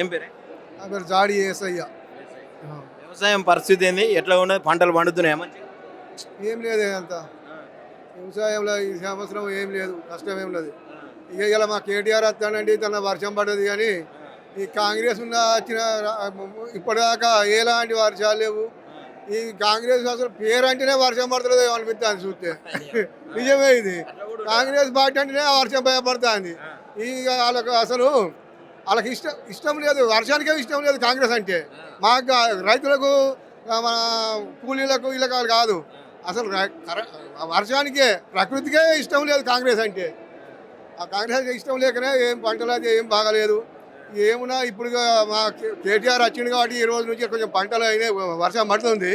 ఏం పేరే? నా పేరు జాడి ఏసయ్య. ఆ. వ్యవసాయం పరిస్థితి ఏంది? ఎట్లా ఉన్నది? పంటలు పండుతున్నాయా మంచిగా? ఏం లేదు అంత వ్యవసాయంలో ఈ సంవత్సరం ఏం లేదు, కష్టం ఏం లేదు. ఇక ఇలా మా కేటీఆర్ వస్తానండి, తన వర్షం పడ్డది కానీ ఈ కాంగ్రెస్ ఉన్న వచ్చిన ఇప్పటిదాకా ఎలాంటి వర్షాలు లేవు. ఈ కాంగ్రెస్ అసలు పేరు అంటేనే వర్షం పడుతుంది అనిపిస్తుంది చూస్తే. నిజమే ఇది. కాంగ్రెస్ పార్టీ అంటేనే వర్షం భయపడుతుంది. ఈ వాళ్ళకు అసలు వాళ్ళకి ఇష్టం లేదు, వర్షానికే ఇష్టం లేదు కాంగ్రెస్ అంటే. మాకు రైతులకు మన కూలీలకు వీళ్ళకి కాదు, అసలు వర్షానికే ప్రకృతికే ఇష్టం లేదు కాంగ్రెస్ అంటే. ఆ కాంగ్రెస్ ఇష్టం లేకనే ఏం పంటలు అది ఏం బాగాలేదు. ఏమున్నా ఇప్పుడు మా కేటీఆర్ వచ్చింది కాబట్టి ఈ రోజు నుంచి కొంచెం పంటలు అయినాయి, వర్షం పడుతుంది,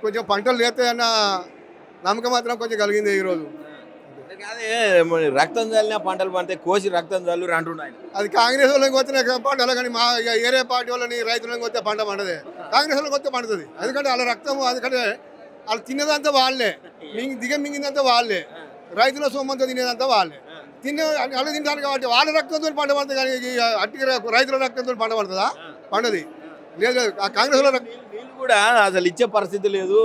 కొంచెం పంటలు లేస్తాయన్న నమ్మకం మాత్రం కొంచెం కలిగింది ఈరోజు. అదే రక్తం చల్లిన పంటలు పండితే కోసి రక్తం చల్లు అంటున్నాయి. అది కాంగ్రెస్ వాళ్ళకి వస్తే పంటలు, కానీ మా ఏరే పార్టీ వాళ్ళని రైతులకు వస్తే పంట పండదే, కాంగ్రెస్ వాళ్ళకి వస్తే పండుతుంది. ఎందుకంటే వాళ్ళ రక్తం, ఎందుకంటే వాళ్ళు తినేదంతా వాళ్ళే, మింగిందంతా వాళ్ళే, రైతుల సొమ్మంతా తినేదంతా వాళ్ళే. వాళ్ళు తింటారు కాబట్టి వాళ్ళ రక్తంతో పంట పడుతుంది, కానీ అట్టి రైతుల రక్తంతో పంట పడుతుందా? పండది లేదు. కాంగ్రెస్ వాళ్ళ నీళ్ళు కూడా అసలు ఇచ్చే పరిస్థితి లేదు.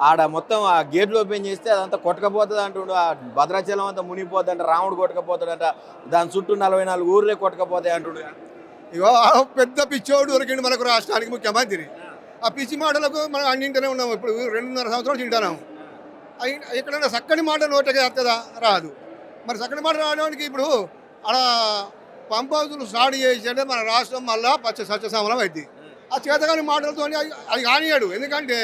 ఆడ మొత్తం ఆ గేట్లు ఓపెన్ చేస్తే అదంతా కొట్టకపోతుంది అంటుండు. ఆ భద్రాచలం అంతా మునిగిపోద్ది అంట, రాముడు కొట్టకపోతాడంట, దాని చుట్టూ 44 ఊర్లే కొట్టకపోతాయి అంటుండు. ఇగో పెద్ద పిచ్చోడు దొరికింది మనకు రాష్ట్రానికి ముఖ్యమంత్రి. ఆ పిచ్చి మాటలకు మనం అన్నింటనే ఉన్నాము. ఇప్పుడు 2.5 సంవత్సరాలు తింటున్నాము. ఎక్కడైనా చక్కని మాట నోటకి వస్తుందా? రాదు. మరి చక్కని మాట రావడానికి ఇప్పుడు అలా పంప్ హౌజులు స్టార్ట్ చేసి మన రాష్ట్రం మళ్ళా సత్యసామలం అవుతుంది. ఆ చేతగాని మాటలతో అది కానియాడు. ఎందుకంటే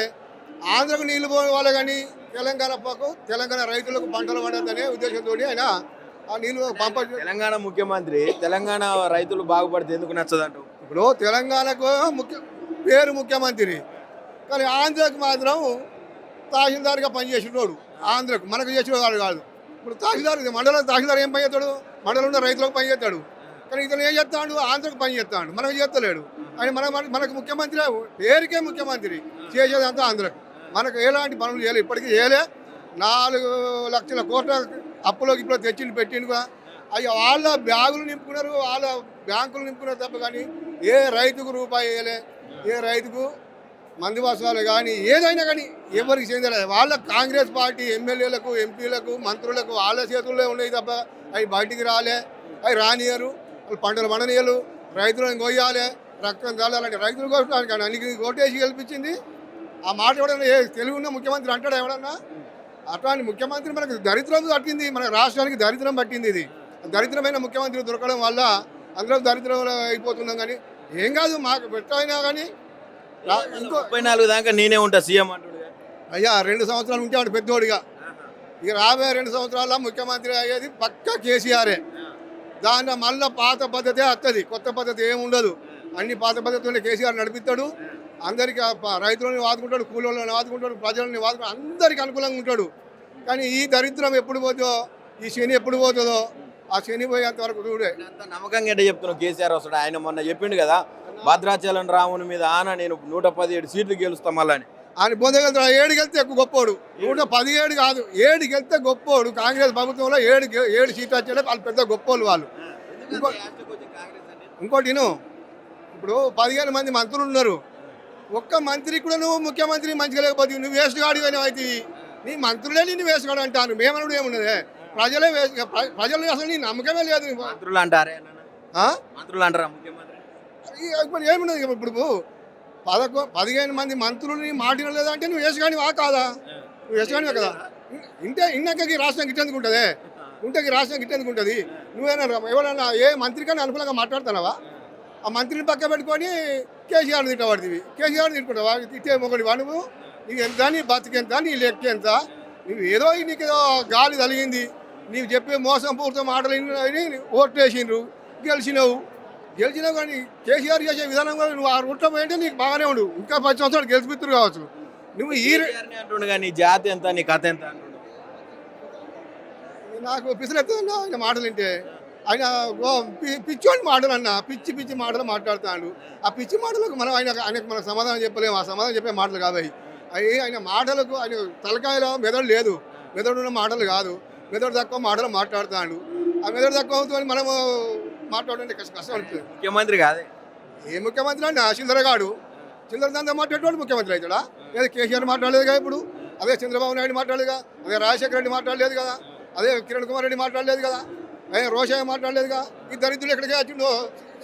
ఆంధ్రకు నీళ్లు పోవాలి, కానీ తెలంగాణ రైతులకు పంటలు పండద్దనే ఉద్దేశంతో ఆయన ఆ నీళ్ళు తెలంగాణ ముఖ్యమంత్రి తెలంగాణ రైతులు బాగుపడితే ఎందుకు నచ్చదంట. ఇప్పుడు తెలంగాణకు పేరు ముఖ్యమంత్రి, కానీ ఆంధ్రకు మాత్రం తహసీల్దార్గా పనిచేసేటోడు. ఆంధ్రకు మనకు చేసేవాడు కాదు. ఇప్పుడు తహసీల్దార్, మండలం తహసీల్దార్ ఏం పని చేస్తాడు? మండలం ఉన్న రైతులకు పని చేస్తాడు. కానీ ఇతను ఏం చేస్తాడు? ఆంధ్రకు పని చేస్తాడు, మనకు చేస్తలేడు. అని మనకు ముఖ్యమంత్రి పేరుకే ముఖ్యమంత్రి, చేసేదంతా ఆంధ్రకు. మనకు ఎలాంటి పనులు చేయలే, ఇప్పటికీ చేయలే. 4 లక్షల కోట్ల అప్పులోకి ఇప్పుడు తెచ్చిండు పెట్టిండు. అవి వాళ్ళ బ్యాగులు నింపుకున్నారు, వాళ్ళ బ్యాంకులు నింపుకున్నారు తప్ప కానీ ఏ రైతుకు రూపాయి వేయలే. ఏ రైతుకు మంది వసూలు కానీ ఏదైనా కానీ ఎవరికి చెందలేదు. వాళ్ళ కాంగ్రెస్ పార్టీ ఎమ్మెల్యేలకు, ఎంపీలకు, మంత్రులకు వాళ్ళ చేతుల్లో ఉన్నాయి తప్ప అవి బయటికి రాలే. అవి రానియరు. వాళ్ళు పంటలు పండనీయలు, రైతులను కొయ్యాలి, రక్తం కాలాలంటే రైతులు కొట్టడానికి కానీ అన్ని ఓటేసి గెలిపించింది. ఆ మాట ఎవడన్నా తెలుగు ఉన్న ముఖ్యమంత్రి అంటాడు ఎవడన్నా? అట్లాంటి ముఖ్యమంత్రి మనకు దరిద్రం పట్టింది, మన రాష్ట్రానికి దరిద్రం పట్టింది. ఇది దరిద్రమైన ముఖ్యమంత్రి దొరకడం వల్ల అందరం దరిద్రం అయిపోతున్నాం. కానీ ఏం కాదు, మాకు పెట్టైనా కానీ ఇంకో 34 దాకా నేనే ఉంటా సీఎం అంటాడు. అయ్యా 2 సంవత్సరాలు ఉంటే వాడు పెద్దోడిగా. ఇక రాబోయే 2 సంవత్సరాల ముఖ్యమంత్రి అయ్యేది పక్కా కేసీఆరే. దాంట్లో మళ్ళీ పాత పద్ధతే వస్తుంది, కొత్త పద్ధతి ఏమి ఉండదు. అన్ని పాత పద్ధతిలోనే కేసీఆర్ నడిపిస్తాడు. అందరికీ రైతులని వాదుకుంటాడు, కూలీలను వాదుకుంటాడు, ప్రజలని వాదుకుంటాడు, అందరికీ అనుకూలంగా ఉంటాడు. కానీ ఈ దరిద్రం ఎప్పుడు పోతుందో, ఈ శని ఎప్పుడు పోతుందో, ఆ శని పోయేంత వరకు చూడే. నమ్మకంగా ఏంటో చెప్తున్నావు కేసీఆర్ వస్తాడు. ఆయన మొన్న చెప్పిండు కదా, భద్రాచలం రాముని మీద ఆన నేను 117 సీట్లు గెలుస్తాం మళ్ళీ అని. ఆయన పొందగలుగుతాడు. 7 గెలిస్తే ఎక్కువ గొప్పోడు. 117 కాదు, 7 గెలిస్తే గొప్పోడు. కాంగ్రెస్ ప్రభుత్వంలో 7 సీట్లు వచ్చే వాళ్ళు పెద్ద గొప్పోళ్ళు వాళ్ళు. ఇంకోటి ఇప్పుడు 15 మంది మంత్రులు ఉన్నారు. ఒక్క మంత్రి కూడా నువ్వు ముఖ్యమంత్రి మంచిగా లేకపోతే నువ్వు వేస్ట్ గాడి అయితే నీ మంత్రులే నిన్ను వేస్ట్ గాడు అంటాను. మేమనుడు ఏమున్నదే, ప్రజలే ప్రజలు అసలు నీ నమ్మకమే లేదు. మంత్రులు అంటారే, మంత్రులు అంటారా ముఖ్యమంత్రి? ఇప్పుడు ఏమున్నది? ఇప్పుడు 15 మంది మంత్రులని మాట లేదంటే నువ్వు వేస్ట్ గాడివా కాదా? నువ్వు వేస్ట్ గాడివే కదా. ఇన్నాకకి రాష్ట్రం గిట్టేందుకు ఉంటుంది, ఉంటకి రాష్ట్రం గిట్టేందుకు ఉంటుంది. నువ్వేనా ఎవరైనా ఏ మంత్రికైనా అనుకూలంగా మాట్లాడుతున్నావా? ఆ మంత్రిని పక్క పెట్టుకొని కేసీఆర్ తిట్టబడుతుంది. కేసీఆర్ తిట్టుకుంటావా? తిట్టే మొగడివా నువ్వు? నీకు ఎంత, నీ బతికెంత, నీ లెక్క ఎంత? నువ్వు ఏదో నీకు ఏదో గాలి తగిలింది, నీవు చెప్పే మోసం పూర్తి మాటలు ఓట్లు వేసిండ్రు, గెలిచినావు కానీ కేసీఆర్ చేసే విధానం కూడా నువ్వు ఆ రూట్లో పోయింటే నీకు బాగానే ఉండు. ఇంకా 10 సంవత్సరాలు గెలిచిపిత్తురు కావచ్చు. నువ్వు అంటుండు కానీ జాతి ఎంత, నీ కథ ఎంత అంటుండు. నాకు పిసిరెత్తుందా ఆయన మాటలు వింటే. ఆయన పిచ్చోని మాటలు అన్న, పిచ్చి మాటలు మాట్లాడుతాడు. ఆ పిచ్చి మాటలకు మనం ఆయనకు మనం సమాధానం చెప్పలేము. ఆ సమాధానం చెప్పే మాటలు కాదు అవి. ఆయన మాటలకు ఆయన తలకాయలో మెదడు లేదు, మెదడున్న మాటలు కాదు. మెదడు తక్కువ మాటలు మాట్లాడుతాడు. ఆ మెదడు తక్కువ అవుతుంది మనము మాట్లాడాలంటే కష్టం అనిపిస్తుంది. ముఖ్యమంత్రి కాదే ఏ ముఖ్యమంత్రి అండి చిల్లరగాడు చిల్లర దందా మాట్లాడేవాడు ముఖ్యమంత్రి అవుతాడా? లేదా కేసీఆర్ మాట్లాడలేదుగా ఇప్పుడు, అదే చంద్రబాబు నాయుడు మాట్లాడలేదుగా, అదే రాజశేఖర రెడ్డి మాట్లాడలేదు కదా, అదే కిరణ్ కుమార్ రెడ్డి మాట్లాడలేదు కదా, అదే రోషయ్య మాట్లాడలేదుగా. ఈ దరిద్రులు ఎక్కడికి వచ్చిండో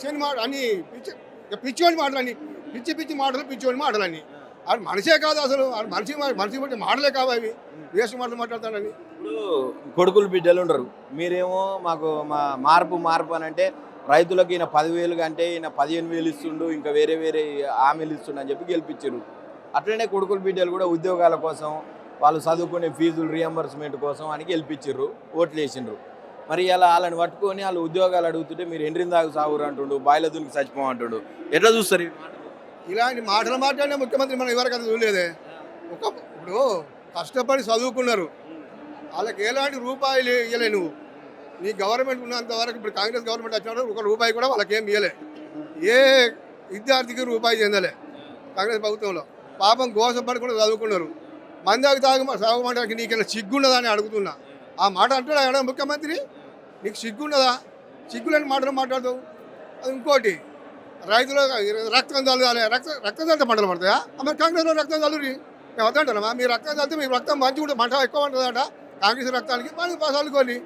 శని మాట అన్ని పిచ్చివాడి మాటలన్నీ, పిచ్చి పిచ్చి మాటలు, పిచ్చివాడి మాటలన్నీ. అది మనిషే కాదు అసలు, అది మనిషి బట్టి మాటలే కావు అవి, వేస్ట్ మాటలు మాట్లాడతాడని. ఇప్పుడు కొడుకులు బిడ్డలు ఉండరు, మీరేమో మాకు మార్పు అని అంటే రైతులకు ఈయన 10,000 కంటే ఈయన 15,000 ఇస్తుండు, ఇంకా వేరే వేరే హామీలు ఇస్తుండు అని చెప్పి గెలిపించారు. అట్లనే కొడుకులు బిడ్డలు కూడా ఉద్యోగాల కోసం, వాళ్ళు చదువుకునే ఫీజులు రియంబర్స్మెంట్ కోసం అని గెలిపించారు, ఓట్లు వేసిండ్రు. మరి ఇలా వాళ్ళని పట్టుకొని వాళ్ళు ఉద్యోగాలు అడుగుతుంటే మీరు ఎండ్రిన దాకా సాగురు అంటుండు, బాయిల దునికి చచ్చిపోమంటుండు. ఎట్లా చూస్తారు ఈ మాటలు? ఇలాంటి మాటలు మాట్లాడిన ముఖ్యమంత్రి మనం ఎవరికైనా చూడలేదే. ఇప్పుడు కష్టపడి చదువుకున్నారు, వాళ్ళకి ఎలాంటి రూపాయలు ఇవ్వలే. నువ్వు నీ గవర్నమెంట్ ఉన్నంత వరకు, ఇప్పుడు కాంగ్రెస్ గవర్నమెంట్ వచ్చినప్పుడు 1 రూపాయి కూడా వాళ్ళకి ఏం ఇవ్వలే. ఏ విద్యార్థికి రూపాయి చెందలే కాంగ్రెస్ ప్రభుత్వంలో. పాపం గోసపడి కూడా చదువుకున్నారు. మందాకి సాగుమంటానికి నీకు సిగ్గున్నదని అడుగుతున్నా. ఆ మాట అంటాడా ఎక్కడ ముఖ్యమంత్రి? నీకు సిగ్గున్నదా? సిగ్గులేని మాటలు మాట్లాడతావు. అది ఇంకోటి, రైతులు రక్తం చల్లాలి, రక్తం చల్లితే పంటలు పడతాయా? మరి కాంగ్రెస్లో రక్తం చల్లురి మేము వద్దంటామా? మీ రక్తం చల్లితే మీ రక్తం మంచిగా ఉంటుంది, మంట ఎక్కువ ఉంటుందట కాంగ్రెస్ రక్తానికి. మనం చల్లుకొని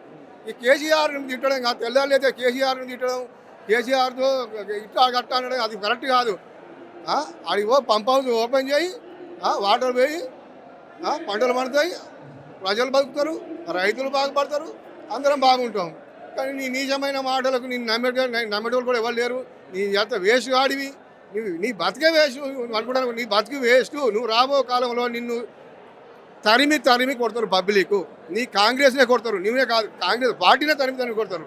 ఈ కేసీఆర్ని తిట్టడం కాదు, తెల్లాలి అయితే కేసీఆర్ని తిట్టడం, కేసీఆర్తో ఇట్లా కట్టా అనడం అది కరెక్ట్ కాదు. అడిగో పంప్ హౌస్ ఓపెన్ చేయి, వాటర్ పోయి, పంటలు పడతాయి, ప్రజలు బతుకుతారు, రైతులు బాగుపడతారు, అందరం బాగుంటాం. కానీ నీ నీచమైన మాటలకు నేను నమ్మేటోళ్ళు కూడా ఎవరు లేరు. నీ ఎంత వేస్ట్ ఆడివి, నీ బతికే వేస్ట్ అనుకుంటాను. నీ బతికి వేస్ట్. నువ్వు రాబో కాలంలో నిన్ను తరిమి కొడతారు పబ్లిక్. నీ కాంగ్రెస్నే కొడతారు, నువ్వే కాదు, కాంగ్రెస్ పార్టీనే తరిమి కొడతారు.